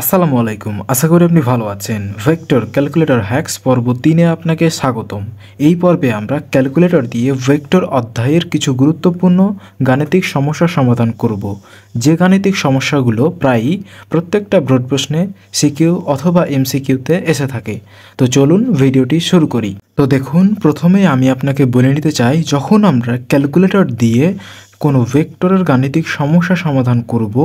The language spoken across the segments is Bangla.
আসসালামু আলাইকুম, আশা করি আপনি ভালো আছেন। ভেক্টর ক্যালকুলেটর হ্যাক্স পর্ব 3-এ আপনাকে স্বাগতম। এই পর্বে আমরা ক্যালকুলেটর দিয়ে ভেক্টর অধ্যায়ের কিছু গুরুত্বপূর্ণ গাণিতিক সমস্যার সমাধান করব, যে গাণিতিক সমস্যাগুলো প্রায়ই প্রত্যেকটা ব্রড প্রশ্নে সিকিউ অথবা এমসিকিউতে এসে থাকে। তো চলুন ভিডিওটি শুরু করি। তো দেখুন, প্রথমে আমি আপনাকে বলে নিতে চাই, যখন আমরা ক্যালকুলেটর দিয়ে কোনো ভেক্টরের গাণিতিক সমস্যা সমাধান করব,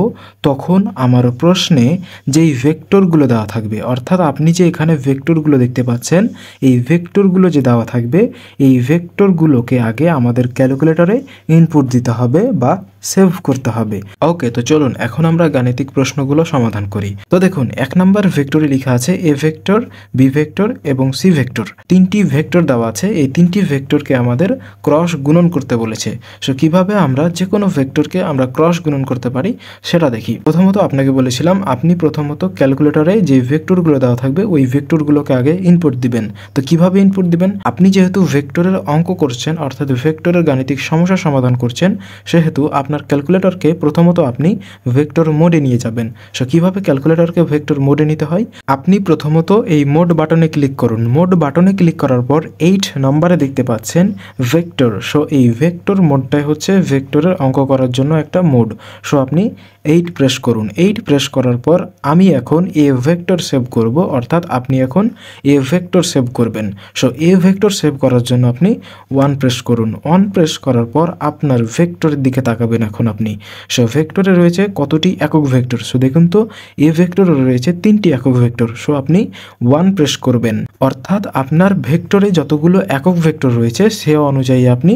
তখন আমার প্রশ্নে যেই ভেক্টরগুলো দেওয়া থাকবে, অর্থাৎ আপনি যে এখানে ভেক্টরগুলো দেখতে পাচ্ছেন, এই ভেক্টরগুলো যে দেওয়া থাকবে, এই ভেক্টরগুলোকে আগে আমাদের ক্যালকুলেটরে ইনপুট দিতে হবে বা সেভ করতে হবে। ওকে, তো চলুন এখন আমরা গাণিতিক প্রশ্নগুলো সমাধান করি। তো দেখুন, 1 নম্বর ভেক্টরে লেখা আছে এ ভেক্টর, বি ভেক্টর এবং সি ভেক্টর। 3টি ভেক্টর দেওয়া আছে, এই 3টি ভেক্টরকে আমাদের ক্রস গুণন করতে বলেছে। সো কিভাবে আমরা যে কোনো ভেক্টরকে আমরা ক্রস গুণন করতে পারি সেটা দেখি। প্রথমত আপনাকে বলেছিলাম, আপনি প্রথমত ক্যালকুলেটরে যে ভেক্টরগুলো দেওয়া থাকবে ওই ভেক্টরগুলোকে আগে ইনপুট দিবেন। তো কিভাবে ইনপুট দিবেন? আপনি যেহেতু ভেক্টরের অঙ্ক করছেন, অর্থাৎ ভেক্টরের গাণিতিক সমস্যা সমাধান করছেন, সেহেতু আপনার ক্যালকুলেটরকে প্রথমত আপনি ভেক্টর মোডে নিয়ে যাবেন। সো কিভাবে ক্যালকুলেটরকে ভেক্টর মোডে নিতে হয়? আপনি প্রথমত এই মোড বাটনে ক্লিক করুন। মোড বাটনে ক্লিক করার পর 8 নম্বরে দেখতে পাচ্ছেন ভেক্টর। সো এই ভেক্টর মোডটাই হচ্ছে ভেক্টরের অঙ্ক করার জন্য একটা মোড। সো আপনি 8 প্রেস করুন। 8 প্রেস করার পর আমি এখন এ ভেক্টর সেভ করব, অর্থাৎ আপনি এখন এ ভেক্টর সেভ করবেন। সো এ ভেক্টর সেভ করার জন্য আপনি 1 প্রেস করুন। 1 প্রেস করার পর আপনার ভেক্টরের দিকে তাকাবেন এখন আপনি। সো ভেক্টরে রয়েছে কতটি একক ভেক্টর? সো দেখুন তো, এ ভেক্টরে রয়েছে 3টি একক ভেক্টর। সো আপনি 1 প্রেস করবেন, অর্থাৎ আপনার ভেক্টরে যতগুলো একক ভেক্টর রয়েছে সে অনুযায়ী আপনি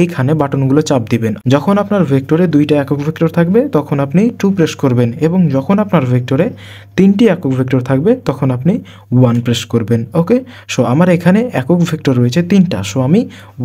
এইখানে বাটনগুলো চাপ দিবেন। যখন আপনার ভেক্টরে 2টা একক ভেক্টর থাকবে তখন আপনি 2 প্রেস করবেন, এবং যখন আপনার ভেক্টরে 3টি একক ভেক্টর থাকবে তখন আপনি 1 প্রেস করবেন। ওকে, সো আমার এখানে একক ভেক্টর রয়েছে 3টা। সো আমি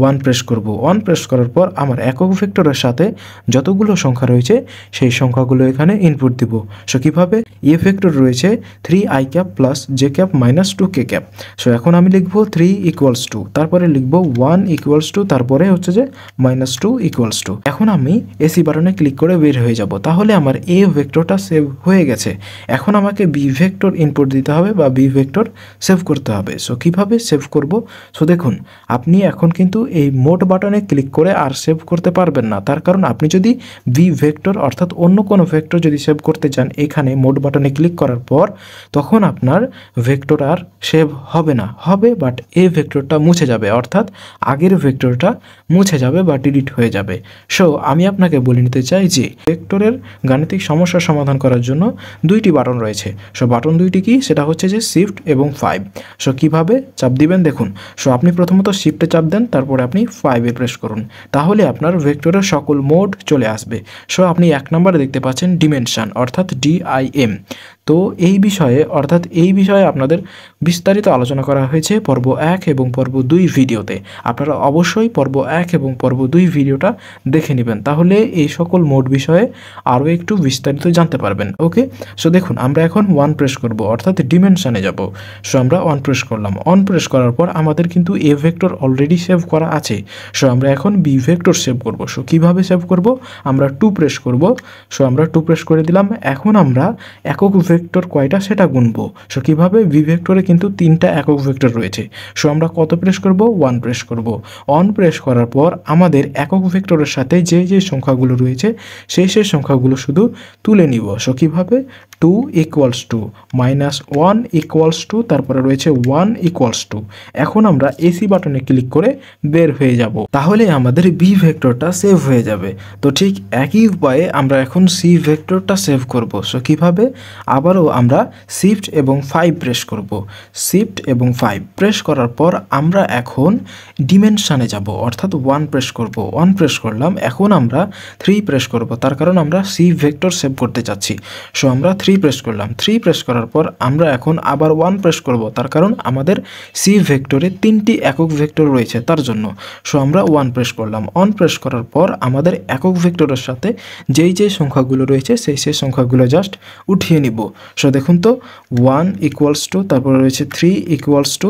1 প্রেস করব। 1 প্রেস করার পর আমার একক ভেক্টরের সাথে যতগুলো সংখ্যা রয়েছে সেই সংখ্যাগুলো এখানে ইনপুট দিব। সো কিভাবে? এ ভেক্টর রয়েছে 3i cap plus J cap minus 2k cap. So এখন আমি লিখব 3 ইকুয়ালস টু, তারপরে লিখব 1 ইকুয়ালস টু, তারপরে হচ্ছে যে -2 ইকুয়ালস টু। এখন আমি এসি বাটনে ক্লিক করে বের হয়ে যাব। তাহলে আমার এ ভেক্টরটা সেভ হয়ে গেছে। এখন আমাকে বি ভেক্টর ইনপুট দিতে হবে বা বি ভেক্টর সেভ করতে হবে। সো কিভাবে সেভ করব? সো দেখুন, আপনি এখন কিন্তু এই মোড বাটনে ক্লিক করে আর সেভ করতে পারবেন না। তার কারণ আপনি যদি বি ভেক্টর অর্থাৎ অন্য কোনো ভেক্টর যদি সেভ করতে চান এখানে মোড বাটনে ক্লিক করার পর, তখন আপনার ভেক্টর আর সেভ হবে না। হবে, বাট এই ভেক্টরটা মুছে যাবে, অর্থাৎ আগের ভেক্টরটা মুছে যাবে বা ডিলিট হয়ে যাবে। সো আমি আপনাকে বলে নিতে চাই যে ভেক্টরের গাণিতিক সমস্যার সমাধান করার জন্য 2টি বাটন রয়েছে। সো বাটন 2টি কি? সেটা হচ্ছে যে শিফট এবং 5। সো কিভাবে চাপ দিবেন দেখুন। সো আপনি প্রথমত শিফটে চাপ দেন, তারপরে আপনি 5-এ প্রেস করুন, তাহলে আপনার ভেক্টরের সকল মোড চলে আসবে। সো আপনি 1 নম্বরে দেখতে পাচ্ছেন ডিমেনশন, অর্থাৎ DIM। তো এই বিষয়ে আপনাদের বিস্তারিত আলোচনা করা হয়েছে পর্ব 1 এবং পর্ব 2 ভিডিওতে। আপনারা অবশ্যই পর্ব 1 এবং পর্ব 2 ভিডিওটা দেখে নেবেন, তাহলে এই সকল মোড বিষয়ে আরও একটু বিস্তারিত জানতে পারবেন। ওকে, সো দেখুন, আমরা এখন 1 প্রেস করব, অর্থাৎ ডিমেনশনে যাব। সো আমরা 1 প্রেস করলাম। 1 প্রেস করার পর আমাদের কিন্তু এ ভেক্টর অলরেডি সেভ করা আছে। সো আমরা এখন বি ভেক্টর সেভ করব। সো কিভাবে সেভ করব? আমরা 2 প্রেস করব। সো আমরা 2 প্রেস করে দিলাম। এখন আমরা একক ভেক্টর কয়টা সেটা গুনবো। সো কিভাবে? বি ভেক্টরে কিন্তু 3টা একক ভেক্টর রয়েছে। সো আমরা কত প্রেস করব? 1 প্রেস করব। 1 প্রেস করার পর আমাদের একক ভেক্টরের সাথে যে যে সংখ্যাগুলো রয়েছে সেই সংখ্যাগুলো শুধু তুলে নিব। সো কিভাবে? 2 ইকুয়ালস টু -1 ইকুয়ালস টু, তারপরে রয়েছে 1 ইকুয়ালস টু। এখন আমরা এসি বাটনে ক্লিক করে বের হয়ে যাব, তাহলে আমাদের বি ভেক্টরটা সেভ হয়ে যাবে। তো ঠিক একই উপায়ে আমরা এখন সি ভেক্টরটা সেভ করব। সো কিভাবে? আবারও আমরা শিফট এবং 5 প্রেস করব। শিফট এবং 5 প্রেস করার পর আমরা এখন ডিমেনশনে যাব, অর্থাৎ 1 প্রেস করব। 1 প্রেস করলাম। এখন আমরা 3 প্রেস করব, তার কারণ আমরা সি ভেক্টর সেভ করতে চাচ্ছি। সো আমরা 3 প্রেস করলাম। 3 প্রেস করার পর আমরা এখন আবার 1 প্রেস করব, তার কারণ আমাদের সি ভেক্টরে 3টি একক ভেক্টর রয়েছে তার জন্য। সো আমরা 1 প্রেস করলাম। 1 প্রেস করার পর আমাদের একক ভেক্টরের সাথে যেই সংখ্যাগুলো রয়েছে সেই সংখ্যাগুলো জাস্ট উঠিয়ে নিব। সো দেখুন তো, 1 ইকুয়ালস টু, তারপরে রয়েছে 3 ইকুয়ালস টু,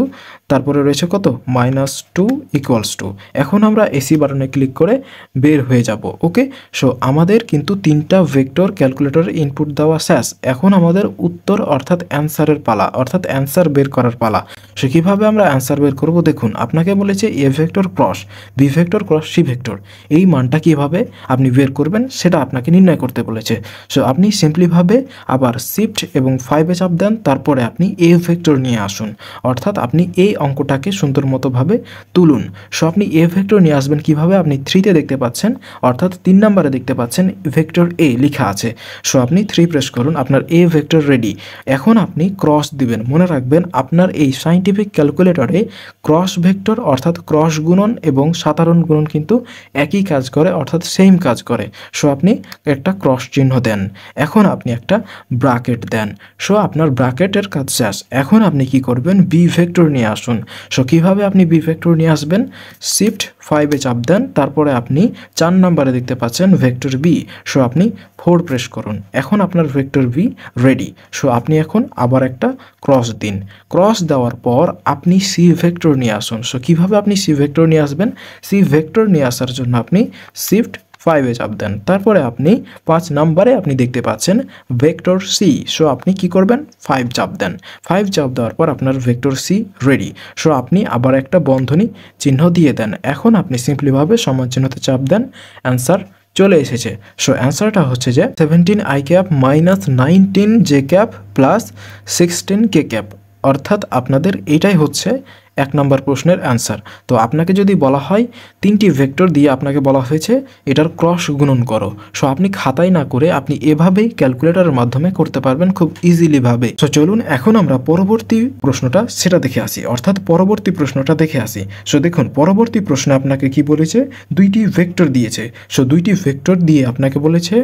তারপরে রয়েছে কত -2 = 2। এখন আমরা এসি বাটনে ক্লিক করে বের হয়ে যাব। ওকে, সো আমাদের কিন্তু তিনটা ভেক্টর ক্যালকুলেটরে ইনপুট দেওয়া শেষ। এখন আমাদের উত্তর অর্থাৎ অ্যান্সারের পালা, অর্থাৎ অ্যান্সার বের করার পালা। সো কীভাবে আমরা অ্যান্সার বের করব দেখুন, আপনাকে বলেছে A vector cross B vector cross C vector, এই মানটা কীভাবে আপনি বের করবেন সেটা আপনাকে নির্ণয় করতে বলেছে। সো আপনি সিম্পলিভাবে আবার শিফট এবং 5-এ চাপ দেন, তারপরে আপনি এ ভেক্টর নিয়ে আসুন, অর্থাৎ আপনি এই অঙ্কটাকে সুন্দর মতোভাবে তুলুন। সো আপনি এ ভেক্টর নিয়ে আসবেন কিভাবে, আপনি 3-তে দেখতে পাচ্ছেন, অর্থাৎ 3 নম্বরে দেখতে পাচ্ছেন ভেক্টর এ লেখা আছে। সো আপনি 3 প্রেস করুন, আপনার এ ভেক্টর রেডি। এখন আপনি ক্রস দিবেন। মনে রাখবেন আপনার এই সায়েন্টিফিক ক্যালকুলেটরে ক্রস ভেক্টর অর্থাৎ ক্রস গুণন এবং সাধারণ গুণন কিন্তু একই কাজ করে, অর্থাৎ সেম কাজ করে। সো আপনি একটা ক্রস চিহ্ন দেন, এখন আপনি একটা ব্র্যাকেট দেন। সো আপনার ব্র্যাকেটের কাজ শেষ। এখন আপনি কি করবেন, বি ভেক্টর নিয়ে আসুন। সো কীভাবে আপনি বি ভেক্টর নিয়ে আসবেন, শিফট 5-এ চাপ দেন, তারপরে আপনি 4 নম্বরে দেখতে পাচ্ছেন ভেক্টর বি। সো আপনি 4 প্রেস করুন, এখন আপনার ভেক্টর বি রেডি। সো আপনি এখন আবার একটা ক্রস দিন। ক্রস দেওয়ার পর আপনি সি ভেক্টর নিয়ে আসুন। সো কীভাবে আপনি সি ভেক্টর নিয়ে আসবেন, সি ভেক্টর নিয়ে আসার জন্য আপনি শিফট 5-এ চাপ দেন, তারপরে আপনি 5 নম্বরে আপনি দেখতে পাচ্ছেন ভেক্টর সি। সো আপনি কি করবেন, 5 চাপ দেন। 5 চাপ দেওয়ার পর আপনার ভেক্টর সি রেডি। সো আপনি আবার একটা বন্ধনী চিহ্ন দিয়ে দেন। এখন আপনি সিম্পলিভাবে সমান চিহ্নতে চাপ দেন, অ্যান্সার চলে এসেছে। সো অ্যান্সারটা হচ্ছে যে 17i cap -19 J cap plus 16 কে ক্যাপ, অর্থাৎ আপনাদের এটাই হচ্ছে 1 নম্বর প্রশ্নের অ্যান্সার। তো আপনাকে যদি বলা হয় 3টি ভেক্টর দিয়ে আপনাকে বলা হয়েছে এটার ক্রস গুণন করো, সো আপনি খাতায় না করে আপনি এভাবেই ক্যালকুলেটরের মাধ্যমে করতে পারবেন খুব ইজিলিভাবে। সো চলুন এখন আমরা পরবর্তী প্রশ্নটা সেটা দেখে আসি, অর্থাৎ পরবর্তী প্রশ্নটা দেখে আসি। সো দেখুন পরবর্তী প্রশ্নে আপনাকে কি বলেছে, 2টি ভেক্টর দিয়েছে। সো 2টি ভেক্টর দিয়ে আপনাকে বলেছে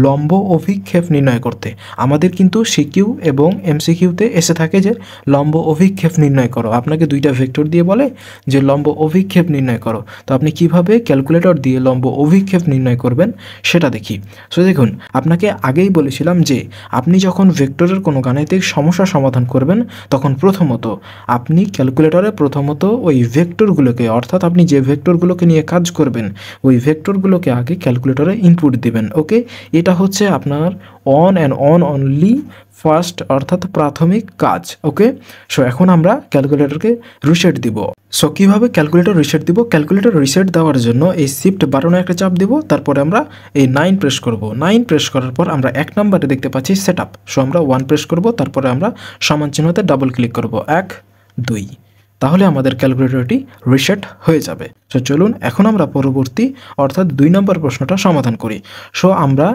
লম্ব অভিক্ষেপ নির্ণয় করতে। আমাদের কিন্তু সিকিউ এবং এমসিকিউতে এসে থাকে যে লম্ব অভিক্ষেপ নির্ণয় করো, আপনাকে 2টা ভেক্টর দিয়ে বলে যে লম্ব অভিক্ষেপ নির্ণয় করো। তো আপনি কিভাবে ক্যালকুলেটর দিয়ে লম্ব অভিক্ষেপ নির্ণয় করবেন সেটা দেখি। সো দেখুন আপনাকে আগেই বলেছিলাম যে আপনি যখন ভেক্টরের কোনো গাণিতিক সমস্যা সমাধান করবেন তখন প্রথমত আপনি ক্যালকুলেটরে ওই ভেক্টরগুলোকে, অর্থাৎ আপনি যে ভেক্টরগুলোকে নিয়ে কাজ করবেন ওই ভেক্টরগুলোকে আগে ক্যালকুলেটরে ইনপুট দিবেন। ওকে, এটা হচ্ছে আপনার অন অ্যান্ড অনলি ফার্স্ট অর্থাৎ প্রাথমিক কাজ। ওকে, সো এখন আমরা ক্যালকুলেটরকে রিসেট দিব। সো কীভাবে ক্যালকুলেটর রিসেট দিব, ক্যালকুলেটর রিসেট দেওয়ার জন্য এই শিফট বাটনে একটা চাপ দিব, তারপরে আমরা এই 9 প্রেস করব। 9 প্রেস করার পর আমরা 1 নম্বরে দেখতে পাচ্ছি সেট আপ। সো আমরা 1 প্রেস করব, তারপরে আমরা সমান চিহ্নতে ডাবল ক্লিক করব, 1 2, তাহলে আমাদের ক্যালকুলেটরটি রিসেট হয়ে যাবে। সো চলুন এখন আমরা পরবর্তী অর্থাৎ 2 নম্বর প্রশ্নটা সমাধান করি। সো আমরা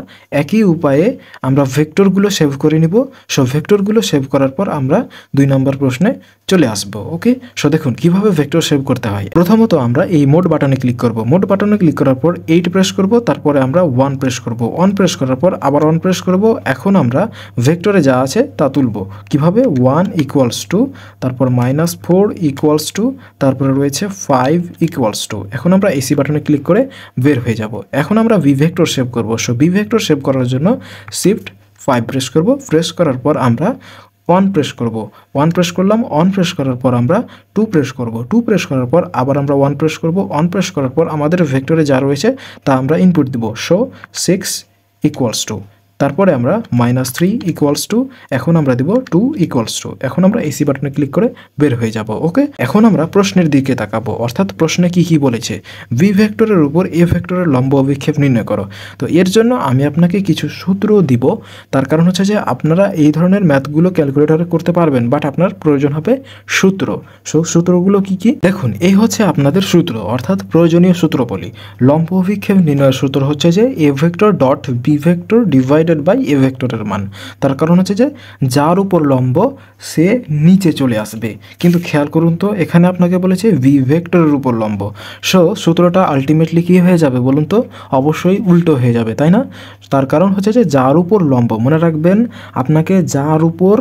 একই উপায়ে আমরা ভেক্টরগুলো সেভ করে নিব। সো ভেক্টরগুলো সেভ করার পর আমরা 2 নম্বর প্রশ্নে চলে আসব। ওকে, সো দেখুন কিভাবে ভেক্টর সেভ করতে হয়। প্রথমত আমরা এই মোড বাটনে ক্লিক করব। মোড বাটনে ক্লিক করার পর 8 প্রেস করব, তারপরে আমরা 1 প্রেস করব। 1 প্রেস করার পর আবার 1 প্রেস করব। এখন আমরা ভেক্টরে যা আছে তা তুলব। কিভাবে, 1 = 2, তারপর -4 = 2, তারপরে রয়েছে 5 = 2। এখন আমরা এসি বাটনে ক্লিক করে বের হয়ে যাব। এখন আমরা ভি ভেক্টর সেভ করব। সো ভি ভেক্টর সেভ করার জন্য শিফট 5 প্রেস করব। প্রেস করার পর আমরা 1 প্রেস করব। 1 প্রেস করলাম। 1 প্রেস করার পর আমরা 2 প্রেস করব। 2 প্রেস করার পর আবার আমরা 1 প্রেস করব। 1 প্রেস করার পর আমাদের ভেক্টরে যা রয়েছে তা আমরা ইনপুট দিব। সো 6 = 2, তারপরে আমরা -3 = 2, এখন আমরা দিব 2 = 2। এখন আমরা এসি বাটনে ক্লিক করে বের হয়ে যাব। ওকে, এখন আমরা প্রশ্নের দিকে তাকাবো, অর্থাৎ প্রশ্নে কি কি বলেছে, ভি ভেক্টরের উপর এ ভেক্টরের লম্ব অভিক্ষেপ নির্ণয় করো। তো এর জন্য আমি আপনাকে কিছু সূত্র দিব, তার কারণ হচ্ছে যে আপনারা এই ধরনের ম্যাথগুলো ক্যালকুলেটরে করতে পারবেন, বাট আপনার প্রয়োজন হবে সূত্র। সো সূত্রগুলো কি কি দেখুন, এই হচ্ছে আপনাদের সূত্র, অর্থাৎ প্রয়োজনীয় সূত্র বলি। লম্ব অভিক্ষেপ নির্ণয়ের সূত্র হচ্ছে যে A vector dot B vector divided by A ভেক্টরের মান। তার কারণ হচ্ছে যে যার উপর লম্ব সে নিচে চলে আসবে, কিন্তু খেয়াল করুন তো এখানে আপনাকে বলেছে ভি ভেক্টরের উপর লম্ব। সো সূত্রটা আলটিমেটলি কী হয়ে যাবে বলুন তো, অবশ্যই উল্টো হয়ে যাবে, তাই না? তার কারণ হচ্ছে যে যার উপর লম্ব, মনে রাখবেন আপনাকে যার উপর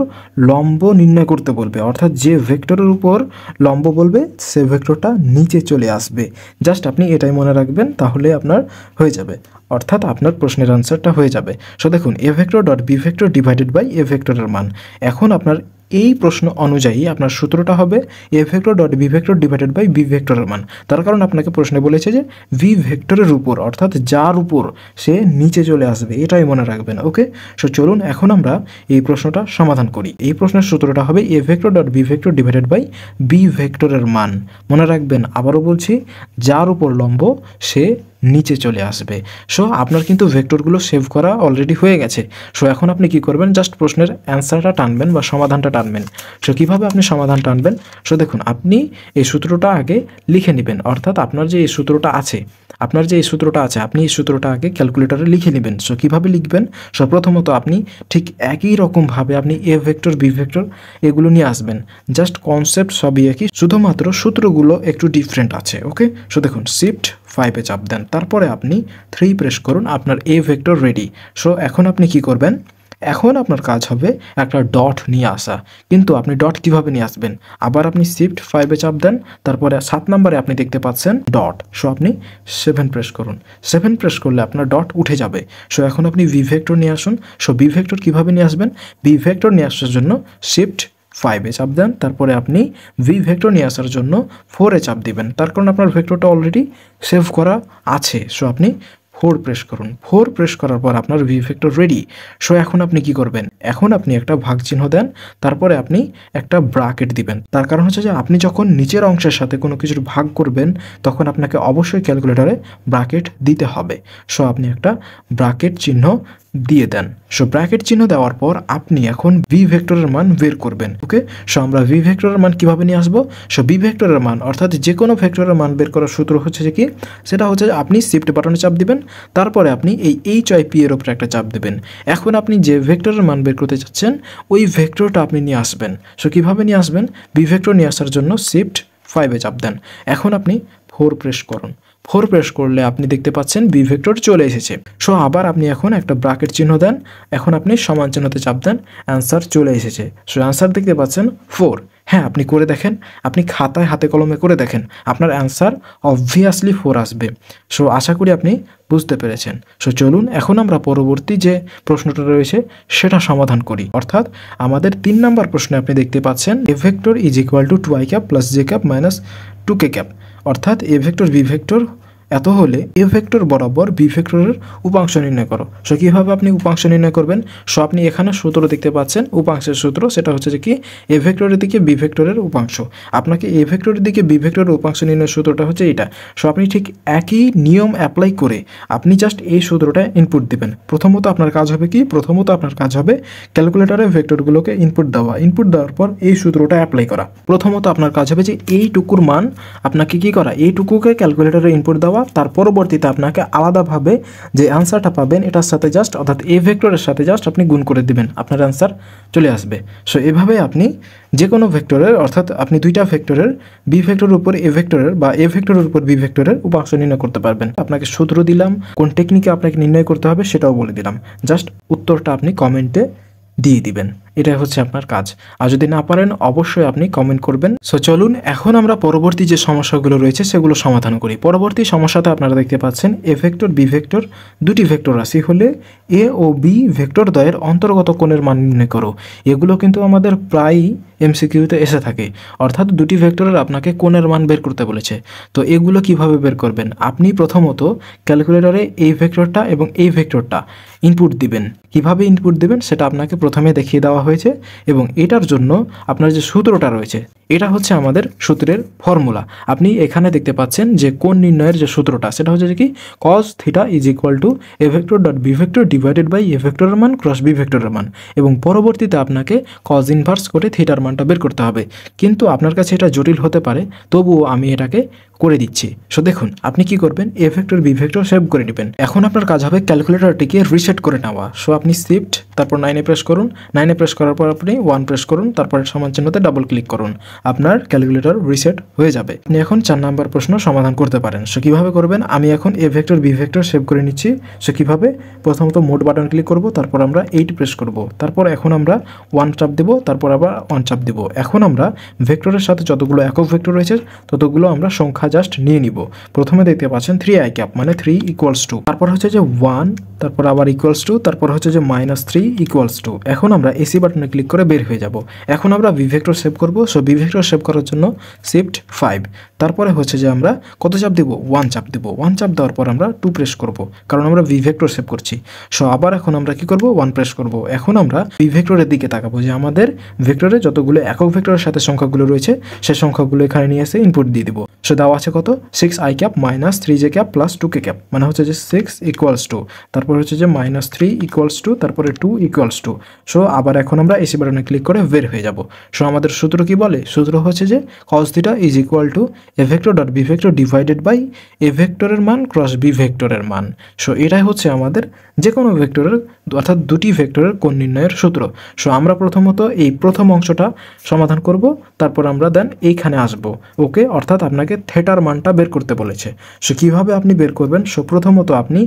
লম্ব নির্ণয় করতে বলবে, অর্থাৎ যে ভেক্টরের উপর লম্ব বলবে সে ভেক্টরটা নিচে চলে আসবে। জাস্ট আপনি এটাই মনে রাখবেন, তাহলে আপনার হয়ে যাবে, অর্থাৎ আপনার প্রশ্নের আনসারটা হয়ে যাবে। সো দেখুন A vector dot B vector divided by A ভেক্টরের মান। এখন আপনার এই প্রশ্ন অনুযায়ী আপনার সূত্রটা হবে A vector dot B vector divided by B ভেক্টরের মান। তার কারণ আপনাকে প্রশ্নে বলেছে যে ভি ভেক্টরের উপর, অর্থাৎ যার উপর সে নিচে চলে আসবে, এটাই মনে রাখবেন। ওকে, সো চলুন এখন আমরা এই প্রশ্নটা সমাধান করি। এই প্রশ্নের সূত্রটা হবে A vector dot B vector divided by B ভেক্টরের মান। মনে রাখবেন, আবারও বলছি, যার উপর লম্ব সে নিচে চলে আসবে। সো আপনার কিন্তু ভেক্টরগুলো সেভ করা অলরেডি হয়ে গেছে। সো এখন আপনি কি করবেন, জাস্ট প্রশ্নের অ্যান্সারটা টানবেন বা সমাধানটা টানবেন। সো কীভাবে আপনি সমাধান টানবেন, সো দেখুন, আপনি এই সূত্রটা আগে লিখে নেবেন, অর্থাৎ আপনার যে এই সূত্রটা আছে আপনি এই সূত্রটা আগে ক্যালকুলেটরে লিখে নেবেন। সো কীভাবে লিখবেন, সো প্রথমত আপনি ঠিক একই রকমভাবে আপনি এ ভেক্টর বি ভেক্টর এগুলো নিয়ে আসবেন। জাস্ট কনসেপ্ট সবই একই, শুধুমাত্র সূত্রগুলো একটু ডিফারেন্ট আছে। ওকে, সো দেখুন, শিফট 5-এ চাপ দেন, তারপরে আপনি 3 প্রেস করুন, আপনার এ ভেক্টর রেডি। সো এখন আপনি কি করবেন, এখন আপনার কাজ হবে একটা ডট নিয়ে আসা। কিন্তু আপনি ডট কিভাবে নিয়ে আসবেন, আবার আপনি শিফট 5-এ চাপ দেন, তারপরে 7 নম্বরে আপনি দেখতে পাচ্ছেন ডট। সো আপনি 7 প্রেস করুন, 7 প্রেস করলে আপনার ডট উঠে যাবে। সো এখন আপনি বি ভেক্টর নিয়ে আসুন। সো বি ভেক্টর কীভাবে নিয়ে আসবেন, বি ভেক্টর নিয়ে আসার জন্য শিফট 5-এ চাপ দেন, তারপরে আপনি ভি ভেক্টর নিয়ে আসার জন্য 4-এ চাপ দিবেন, তার কারণ আপনার ভেক্টরটা অলরেডি সেভ করা আছে। সো আপনি 4 প্রেস করুন, 4 প্রেস করার পর আপনার ভি ভেক্টর রেডি। সো এখন আপনি কি করবেন, এখন আপনি একটা ভাগ চিহ্ন দেন, তারপরে আপনি একটা ব্রাকেট দিবেন। তার কারণ হচ্ছে যে আপনি যখন নিচের অংশের সাথে কোনো কিছুর ভাগ করবেন তখন আপনাকে অবশ্যই ক্যালকুলেটরে ব্রাকেট দিতে হবে। সো আপনি একটা ব্রাকেট চিহ্ন দিয়ে দেন। সো ব্র্যাকেট চিহ্ন দেওয়ার পর আপনি এখন ভি ভেক্টরের মান বের করবেন। ওকে, সো আমরা ভি ভেক্টরের মান কিভাবে নিয়ে আসবো, সো ভি ভেক্টরের মান অর্থাৎ যে কোনো ভেক্টরের মান বের করার সূত্র হচ্ছে যে কি, সেটা হচ্ছে যে আপনি শিফট বাটনে চাপ দিবেন, তারপরে আপনি এই HIP এর উপরে একটা চাপ দেবেন। এখন আপনি যে ভেক্টরের মান বের করতে চাচ্ছেন ওই ভেক্টরটা আপনি নিয়ে আসবেন। সো কিভাবে নিয়ে আসবেন, ভি ভেক্টর নিয়ে আসার জন্য শিফট 5-এ চাপ দেন, এখন আপনি 4 প্রেস করুন, 4 প্রেস করলে আপনি দেখতে পাচ্ছেন বি ভেক্টর চলে এসেছে। সো আবার আপনি এখন একটা ব্র্যাকেট চিহ্ন দেন, এখন আপনি সমান চিহ্নতে চাপ দেন, অ্যান্সার চলে এসেছে। সো অ্যান্সার দেখতে পাচ্ছেন 4। হ্যাঁ, আপনি করে দেখেন, আপনি খাতায় হাতে কলমে করে দেখেন, আপনার অ্যান্সার অবভিয়াসলি 4 আসবে। সো আশা করি আপনি বুঝতে পেরেছেন। সো চলুন এখন আমরা পরবর্তী যে প্রশ্নটা রয়েছে সেটা সমাধান করি। অর্থাৎ আমাদের 3 নম্বর প্রশ্নে আপনি দেখতে পাচ্ছেন এ vector is equal two 2i cap plus J cap minus 2k cap. অর্থাৎ এ ভেক্টর বি ভেক্টর এত হলে এ ভেক্টর বরাবর বি ভেক্টরের উপাংশ নির্ণয় করো। সো কীভাবে আপনি উপাংশ নির্ণয় করবেন, সো আপনি এখানে সূত্র দেখতে পাচ্ছেন, উপাংশের সূত্র, সেটা হচ্ছে যে কি এ ভেক্টরের দিকে বি ভেক্টরের উপাংশ। আপনাকে এ ভেক্টরের দিকে বি ভেক্টরের উপাংশ নির্ণয়ের সূত্রটা হচ্ছে এটা। সো আপনি ঠিক একই নিয়ম অ্যাপ্লাই করে আপনি জাস্ট এই সূত্রটা ইনপুট দিবেন। প্রথমত আপনার কাজ হবে কি, আপনার কাজ হবে ক্যালকুলেটরে ভেক্টরগুলোকে ইনপুট দেওয়ার পর এই সূত্রটা অ্যাপ্লাই করা। প্রথমত আপনার কাজ হবে যে এইটুকুর মান আপনাকে কি করা, এইটুকুকে ক্যালকুলেটরে ইনপুট দেওয়া, তার পরবর্তীতে আপনাকে আলাদাভাবে যে অ্যান্সারটা পাবেন এটার সাথে জাস্ট, অর্থাৎ এ ভেক্টরের সাথে জাস্ট আপনি গুণ করে দিবেন, আপনার অ্যান্সার চলে আসবে। সো এভাবে আপনি যে কোনো ভেক্টরের, অর্থাৎ আপনি দুইটা ভেক্টরের বি ভেক্টরের উপর এ ভেক্টরের বা এ ভেক্টরের উপর বি ভেক্টরের উপাংশ নির্ণয় করতে পারবেন। আপনাকে সূত্র দিলাম, কোন টেকনিকে আপনাকে নির্ণয় করতে হবে সেটাও বলে দিলাম, জাস্ট উত্তরটা আপনি কমেন্টে দিয়ে দিবেন। এটাই হচ্ছে আপনার কাজ। আর যদি না পারেন অবশ্যই আপনি কমেন্ট করবেন। সো চলুন এখন আমরা পরবর্তী যে সমস্যাগুলো রয়েছে সেগুলো সমাধান করি। পরবর্তী সমস্যাতে আপনারা দেখতে পাচ্ছেন এ ভেক্টর বি ভেক্টর দুটি ভেক্টর রাশি হলে এ ও বি ভেক্টর দ্বয়ের অন্তর্গত কোণের মান নির্ণয় করো। এগুলো কিন্তু আমাদের প্রায়ই MCQতে এসে থাকে, অর্থাৎ দুটি ভেক্টরের আপনাকে কোণের মান বের করতে বলেছে। তো এগুলো কিভাবে বের করবেন, আপনি প্রথমত ক্যালকুলেটরে এই ভেক্টরটা এবং এই ভেক্টরটা ইনপুট দিবেন। কিভাবে ইনপুট দিবেন সেটা আপনাকে প্রথমে দেখিয়ে দেওয়া হয়েছে, এবং এটার জন্য আপনার যে সূত্রটা রয়েছে এটা হচ্ছে আমাদের সূত্রের ফর্মুলা। আপনি এখানে দেখতে পাচ্ছেন যে কোণ নির্ণয়ের যে সূত্রটা সেটা হচ্ছে যে কি cos theta is equal to A vector dot B vector divided by A ভেক্টরের মান ক্রস বি ভেক্টরের মান, এবং পরবর্তীতে আপনাকে cos ইনভার্স করে থিটার মানটা বের করতে হবে। কিন্তু আপনার কাছে এটা জটিল হতে পারে, তবুও আমি এটাকে করে দিচ্ছি। সো দেখুন আপনি কি করবেন, A vector B vector save করে নেবেন। এখন আপনার কাজ হবে ক্যালকুলেটরটিকে রিসেট করে নেওয়া। সো আপনি শিফট তারপর 9-এ প্রেস করুন, 9-এ প্রেস করার পর আপনি 1 প্রেস করুন, তারপর সমান চিহ্নতে ডাবল ক্লিক করুন। আপনার ক্যালকুলেটর রিসেট হয়ে যাবে। আপনি এখন 4 নাম্বার প্রশ্ন সমাধান করতে পারেন। সো কীভাবে করবেন, আমি এখন A vector B vector save করে নিচ্ছি। সো কীভাবে, প্রথমত মোড বাটন ক্লিক করব, তারপর আমরা 8 প্রেস করব, তারপর এখন আমরা 1 চাপ দেব, তারপর আবার 1 চাপ দেব। এখন আমরা ভেক্টরের সাথে যতগুলো একক ভেক্টর রয়েছে ততগুলো আমরা সংখ্যা জাস্ট নিয়ে নিব। প্রথমে দেখতে পাচ্ছেন 3i ক্যাপ মানে 3 ইকুয়ালস টু, তারপর হচ্ছে যে 1, তারপর আবার ইকুয়ালস টু, তারপর হচ্ছে যে -3 ইকুয়ালস টু। এখন আমরা এসি বাটনে ক্লিক করে বের হয়ে যাব। এখন আমরা বি ভেক্টর সেভ করব। সো বি ভেক্টর সেভ করার জন্য শিফট 5, তারপরে হচ্ছে যে আমরা কত চাপ দেব, 1 চাপ দেব। 1 চাপ দেওয়ার পর আমরা 2 প্রেস করব, কারণ আমরা বি ভেক্টর সেভ করছি। সো আবার এখন আমরা কি করব, 1 প্রেস করব। এখন আমরা বি ভেক্টরের দিকে তাকাবো যে আমাদের ভেক্টরে যতগুলো একক ভেক্টরের সাথে সংখ্যাগুলো রয়েছে সেই সংখ্যাগুলো এখানে নিয়ে এসে ইনপুট দিয়ে দিব। সো দেওয়া আছে কত, 6i cap -3j cap plus 2k cap, মানে হচ্ছে যে 6 ইকুয়ালস টু, তারপর হচ্ছে যে -3 ইকুয়ালস টু, তারপরে 2 ইকুয়ালস টু। সো আবার এখন আমরা এসি বাটনে ক্লিক করে বের হয়ে যাব। সো আমাদের সূত্র কি বলে, সূত্র হচ্ছে যে cos theta is equal to A vector dot B vector divided by A ভেক্টরের মান ক্রস বি ভেক্টরের মান। সো এটাই হচ্ছে আমাদের যে কোনো ভেক্টরের অর্থাৎ দুটি ভেক্টরের কোণ নির্ণয়ের সূত্র। সো আমরা প্রথমত এই প্রথম অংশটা সমাধান করব, তারপর আমরা দেন এইখানে আসব। ওকে, অর্থাৎ আপনাকে থেটার মানটা বের করতে বলেছে। সো কীভাবে আপনি বের করবেন, সো প্রথমত আপনি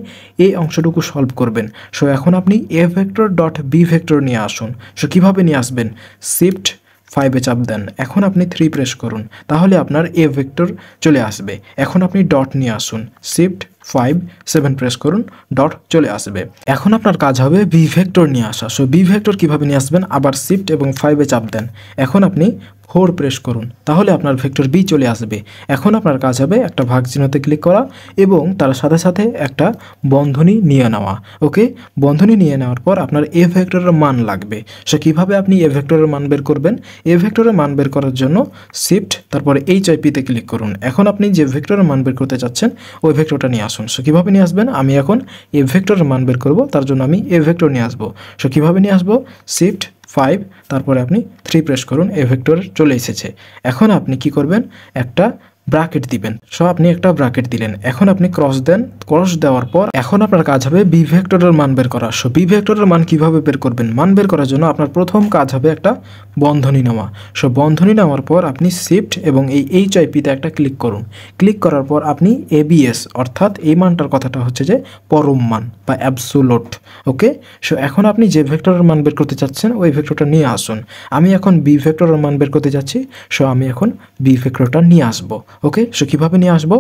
এই অংশটুকু সলভ করবেন। সো এখন আপনি A vector dot B vector নিয়ে আসুন। সো কীভাবে নিয়ে আসবেন, শিফট 5 চাপ দেন, এখন আপনি 3 প্রেস করুন, তাহলে আপনার এ ভেক্টর চলে আসবে। এখন আপনি ডট নিয়ে আসুন, শিফট 5 7 প্রেস করুন, ডট চলে আসবে। এখন আপনার কাজ হবে বি ভেক্টর নিয়ে আসা। সো বি ভেক্টর কীভাবে নিয়ে আসবেন, আবার শিফট এবং 5 চাপ দেন, এখন আপনি 4 প্রেস করুন, তাহলে আপনার ভেক্টর বি চলে আসবে। এখন আপনার কাজ হবে একটা ভাগ চিহ্নতে ক্লিক করা এবং তার সাথে সাথে একটা বন্ধনী নিয়ে নেওয়া। ওকে, বন্ধনী নিয়ে নেওয়ার পর আপনার এ ভেক্টরের মান লাগবে। সো কীভাবে আপনি এ ভেক্টরের মান বের করবেন, এ ভেক্টরের মান বের করার জন্য শিফট তারপরে HIP-তে ক্লিক করুন। এখন আপনি যে ভেক্টরের মান বের করতে চাচ্ছেন ওই ভেক্টরটা নিয়ে আসুন। সো কীভাবে নিয়ে আসবেন, আমি এখন এ ভেক্টরের মান বের করব, তার জন্য আমি এ ভেক্টর নিয়ে আসবো। সো কীভাবে নিয়ে আসবো, শিফট 5 তারপরে আপনি 3 প্রেস করুন, এ ভেক্টর চলে এসেছে। এখন আপনি কি করবেন, একটা ব্র্যাকেট দিবেন। সো আপনি একটা ব্র্যাকেট দিলেন, এখন আপনি ক্রস দেন, ক্রস দেওয়ার পর এখন আপনার কাজ হবে বি ভেক্টরের মান বের করা। সো বি ভেক্টরের মান কিভাবে বের করবেন, মান বের করার জন্য আপনার প্রথম কাজ হবে একটা বন্ধনী নেওয়া। সো বন্ধনী নেওয়ার পর আপনি শিফট এবং এই HIP-তে একটা ক্লিক করুন। ক্লিক করার পর আপনি ABS অর্থাৎ এই মানটার কথাটা হচ্ছে যে পরম মান বা অ্যাবসোলুট। ওকে, সো এখন আপনি যে ভেক্টরের মান বের করতে চাচ্ছেন ওই ভেক্টরটা নিয়ে আসুন। আমি এখন বি ভেক্টরের মান বের করতে যাচ্ছি। সো আমি এখন বি ভেক্টরটা নিয়ে আসবো। ওকে, সো কীভাবে নিয়ে আসবো,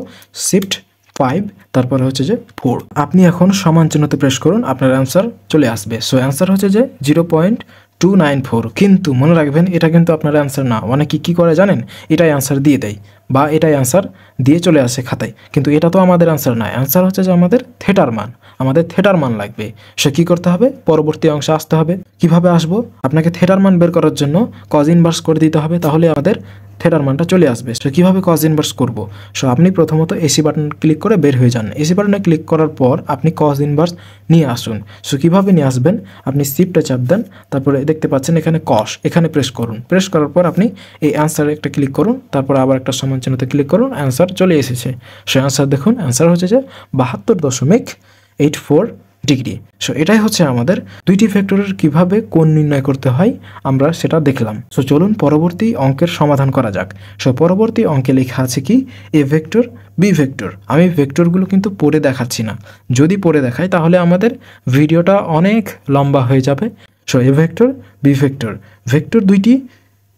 শিফট 5 তারপরে হচ্ছে যে 4। আপনি এখন সমান চিহ্নতে প্রেস করুন, আপনার অ্যান্সার চলে আসবে। সো অ্যান্সার হচ্ছে যে 0.294। কিন্তু মনে রাখবেন এটা কিন্তু আপনার অ্যান্সার না। অনেকে কী করে জানেন, এটাই অ্যান্সার দিয়ে দেয় বা এটাই অ্যান্সার দিয়ে চলে আসে খাতায়, কিন্তু এটা তো আমাদের অ্যান্সার না। অ্যান্সার হচ্ছে যে আমাদের থেটার মান, আমাদের থেটার মান লাগবে। সে কী করতে হবে, পরবর্তী অংশে আসতে হবে। কিভাবে আসবো, আপনাকে থেটার মান বের করার জন্য কজ ইনভার্স করে দিতে হবে, তাহলে আমাদের থেটার মানটা চলে আসবে। সো কীভাবে কজ ইনভার্স করব, সো আপনি প্রথমত এসি বাটন ক্লিক করে বের হয়ে যান। এসি বাটনে ক্লিক করার পর আপনি কজ ইনভার্স নিয়ে আসুন। সো কীভাবে নিয়ে আসবেন, আপনি শিফটে চাপ দেন, তারপরে দেখতে পাচ্ছেন এখানে কস, এখানে প্রেস করুন। প্রেস করার পর আপনি এই অ্যান্সারে একটা ক্লিক করুন, তারপর আবার একটা সমান চিহ্নতে ক্লিক করুন, অ্যান্সার চলে এসেছে। সো অ্যান্সার দেখুন, অ্যান্সার হচ্ছে যে 72.84 ডিগ্রি। সো এটাই হচ্ছে আমাদের দুইটি ভেক্টরের কিভাবে কোণ নির্ণয় করতে হয় আমরা সেটা দেখলাম। সো চলুন পরবর্তী অঙ্কের সমাধান করা যাক। সো পরবর্তী অঙ্কে লেখা আছে কি, এ ভেক্টর বি ভেক্টর। আমি ভেক্টরগুলো কিন্তু পড়ে দেখাচ্ছি না, যদি পড়ে দেখাই তাহলে আমাদের ভিডিওটা অনেক লম্বা হয়ে যাবে। So A vector B vector, vector দুইটি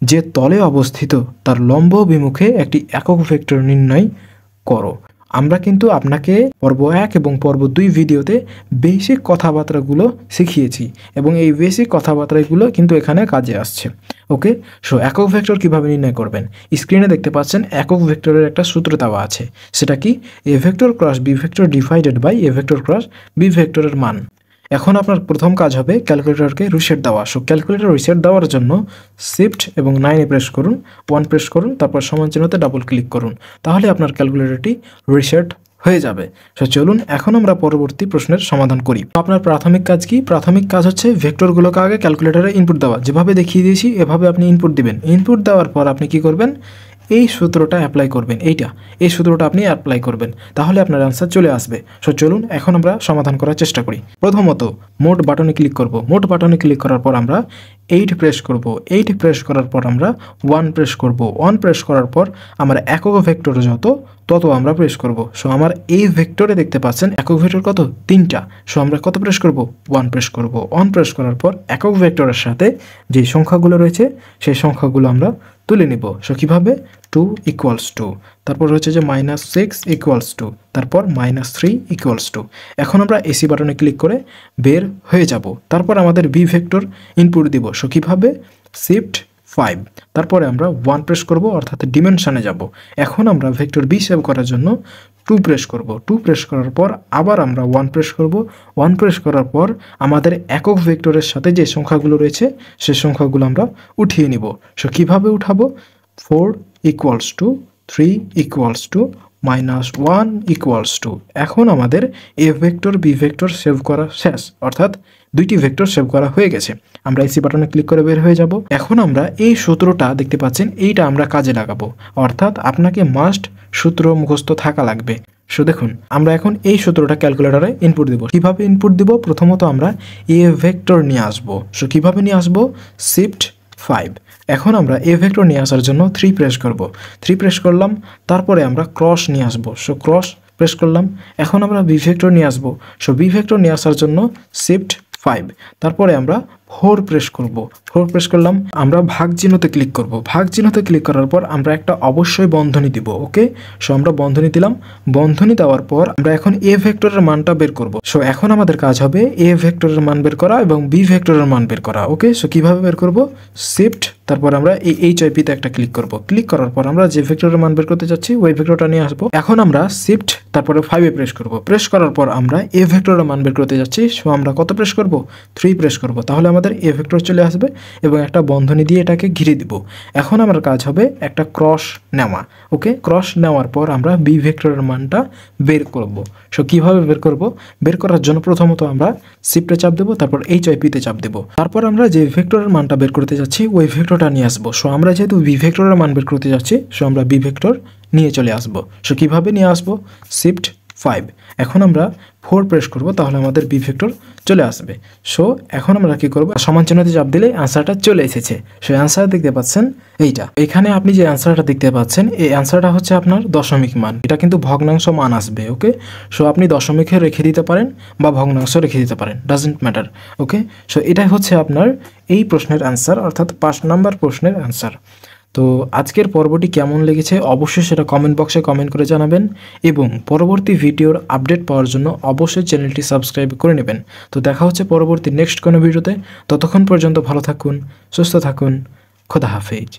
যে তলে অবস্থিত তার লম্ব বিমুখে একটি একক ভেক্টর নির্ণয় করো। আমরা কিন্তু আপনাকে পর্ব 1 এবং পর্ব 2 ভিডিওতে বেসিক কথাবার্তাগুলো শিখিয়েছি এবং এই বেসিক কথাবার্তাগুলো কিন্তু এখানে কাজে আসছে। ওকে, সো একক ভেক্টর কিভাবে নির্ণয় করবেন, স্ক্রিনে দেখতে পাচ্ছেন একক ভেক্টরের একটা সূত্র দেওয়া আছে। সেটা কি, A vector cross B vector divided by A vector cross B ভেক্টরের মান। এখন আপনার প্রথম কাজ হবে ক্যালকুলেটরকে রিসেট দেওয়া। সো ক্যালকুলেটর রিসেট দেওয়ার জন্য শিফট এবং 9 প্রেস করুন, 1 প্রেস করুন, তারপর সমান চিহ্নতে ডাবল ক্লিক করুন, তাহলে আপনার ক্যালকুলেটরটি রিসেট হয়ে যাবে। সো চলুন এখন আমরা পরবর্তী প্রশ্নের সমাধান করি। আপনার প্রাথমিক কাজ কি, প্রাথমিক কাজ হচ্ছে ভেক্টরগুলোকে আগে ক্যালকুলেটরে ইনপুট দেওয়া। যেভাবে দেখিয়ে দিয়েছি এভাবে আপনি ইনপুট দিবেন। ইনপুট দেওয়ার পর আপনি কি করবেন, এই সূত্রটা অ্যাপ্লাই করবেন, এই সূত্রটা আপনি অ্যাপ্লাই করবেন, তাহলে আপনার অ্যান্সার চলে আসবে। সো চলুন এখন আমরা সমাধান করার চেষ্টা করি। প্রথমত মোড বাটনে ক্লিক করব। মোড বাটনে ক্লিক করার পর আমরা 8 প্রেস করব। 8 প্রেস করার পর আমরা 1 প্রেস করব। 1 প্রেস করার পর আমার একক ভেক্টর তত আমরা প্রেস করব। সো আমার এই ভেক্টরে দেখতে পাচ্ছেন একক ভেক্টর কত, 3টা। সো আমরা কত প্রেস করব, 1 প্রেস করব। 1 প্রেস করার পর একক ভেক্টরের সাথে যে সংখ্যাগুলো রয়েছে সেই সংখ্যাগুলো আমরা তুলে নিব। সো কীভাবে, 2 = 2, তারপর হচ্ছে যে -6 = 2, তারপর -3 = 2। এখন আমরা এসি বাটনে ক্লিক করে বের হয়ে যাব। তারপর আমাদের বি ভেক্টর ইনপুট দিব। সো কীভাবে, শিফট 5, তারপরে আমরা 1 প্রেস করব, অর্থাৎ ডিমেনশনে যাব। এখন আমরা ভেক্টর বি সেভ করার জন্য 2 প্রেস করব। 2 প্রেস করার পর আবার আমরা 1 প্রেস করব। 1 প্রেস করার পর আমাদের একক ভেক্টরের সাথে যে সংখ্যাগুলো রয়েছে সেই সংখ্যাগুলো আমরা উঠিয়ে নিব। সো কীভাবে উঠাবো, 4 = 3 = -1 = 2। এখন আমাদের A vector B vector save করা শেষ, অর্থাৎ দুইটি ভেক্টর সেভ করা হয়ে গেছে। আমরা এসি বাটনে ক্লিক করে বের হয়ে যাব। এখন আমরা এই সূত্রটা দেখতে পাচ্ছেন, এইটা আমরা কাজে লাগাবো, অর্থাৎ আপনাকে মাস্ট সূত্র মুখস্থ থাকা লাগবে। সো দেখুন, আমরা এখন এই সূত্রটা ক্যালকুলেটরে ইনপুট দিব। কিভাবে ইনপুট দিব, প্রথমত আমরা এ ভেক্টর নিয়ে আসব। সো কিভাবে নিয়ে আসব, শিফট 5। এখন আমরা এ ভেক্টর নিয়ে আসার জন্য 3 প্রেস করব। 3 প্রেস করলাম, তারপরে আমরা ক্রস নিয়ে আসব। সো ক্রস প্রেস করলাম। এখন আমরা বি ভেক্টর নিয়ে আসব। সো বি ভেক্টর নিয়ে আসার জন্য শিফট 5, তারপরে আমরা 4 প্রেস করব। 4 প্রেস করলাম, আমরা ভাগ চিহ্নতে ক্লিক করব। ভাগ চিহ্নতে ক্লিক করার পর আমরা একটা অবশ্যই বন্ধনী দিব। ওকে, সো আমরা বন্ধনী দিলাম। বন্ধনী দেওয়ার পর আমরা এখন এ ভেক্টরের মানটা বের করব। সো এখন আমাদের কাজ হবে এ ভেক্টরের মান বের করা এবং বি ভেক্টরের মান বের করা। ওকে, সো কিভাবে বের করব, শিফট, তারপর আমরা এই HIP-তে একটা ক্লিক করব। ক্লিক করার পর আমরা যে ভেক্টরের মান বের করতে যাচ্ছি ওই ভেক্টরটা নিয়ে আসবো। এখন আমরা শিফট তারপরে 5-এ প্রেস করব। প্রেস করার পর আমরা এ ভেক্টরের মান বের করতে যাচ্ছি। সো আমরা কত প্রেস করব, 3 প্রেস করব। তাহলে আমাদের এ ভেক্টর চলে আসবে এবং একটা বন্ধনী দিয়ে এটাকে ঘিরে দিব। এখন আমার কাজ হবে একটা ক্রস নেওয়া। ওকে, ক্রস নেওয়ার পর আমরা বি ভেক্টরের মানটা বের করব। সো কিভাবে বের করব, বের করার জন্য প্রথমত আমরা শিফটে চাপ দেব, তারপর HIP-তে চাপ দেব। তারপর আমরা যে ভেক্টরের মানটা বের করতে যাচ্ছি ওই ভেক্টরটা নিয়ে আসবো। সো আমরা যেহেতু বি ভেক্টরের মান বের করতে যাচ্ছি, সো আমরা বি ভেক্টর নিয়ে চলে আসবো। সো কিভাবে নিয়ে আসবো, শিফট 5। এখন আমরা 4 প্রেস করব, তাহলে আমাদের বি ভেক্টর চলে আসবে। সো এখন আমরা কি করব, সমান চিহ্নতে চাপ দিলে অ্যান্সারটা চলে এসেছে। সো অ্যান্সার দেখতে পাচ্ছেন এইটা। এখানে আপনি যে অ্যান্সারটা দেখতে পাচ্ছেন এই অ্যান্সারটা হচ্ছে আপনার দশমিক মান, এটা কিন্তু ভগ্নাংশ মান আসবে। ওকে, সো আপনি দশমিকে রেখে দিতে পারেন বা ভগ্নাংশ রেখে দিতে পারেন, ডাজন্ট ম্যাটার। ওকে, সো এটাই হচ্ছে আপনার এই প্রশ্নের অ্যান্সার, অর্থাৎ 5 নম্বর প্রশ্নের অ্যান্সার। তো আজকের পর্বটি কেমন লেগেছে অবশ্যই সেটা কমেন্ট বক্সে কমেন্ট করে জানাবেন এবং পরবর্তী ভিডিওর আপডেট পাওয়ার জন্য অবশ্যই চ্যানেলটি সাবস্ক্রাইব করে নেবেন। তো দেখা হচ্ছে পরবর্তী নেক্সট কোনো ভিডিওতে। ততক্ষণ পর্যন্ত ভালো থাকুন, সুস্থ থাকুন, খোদা হাফেজ।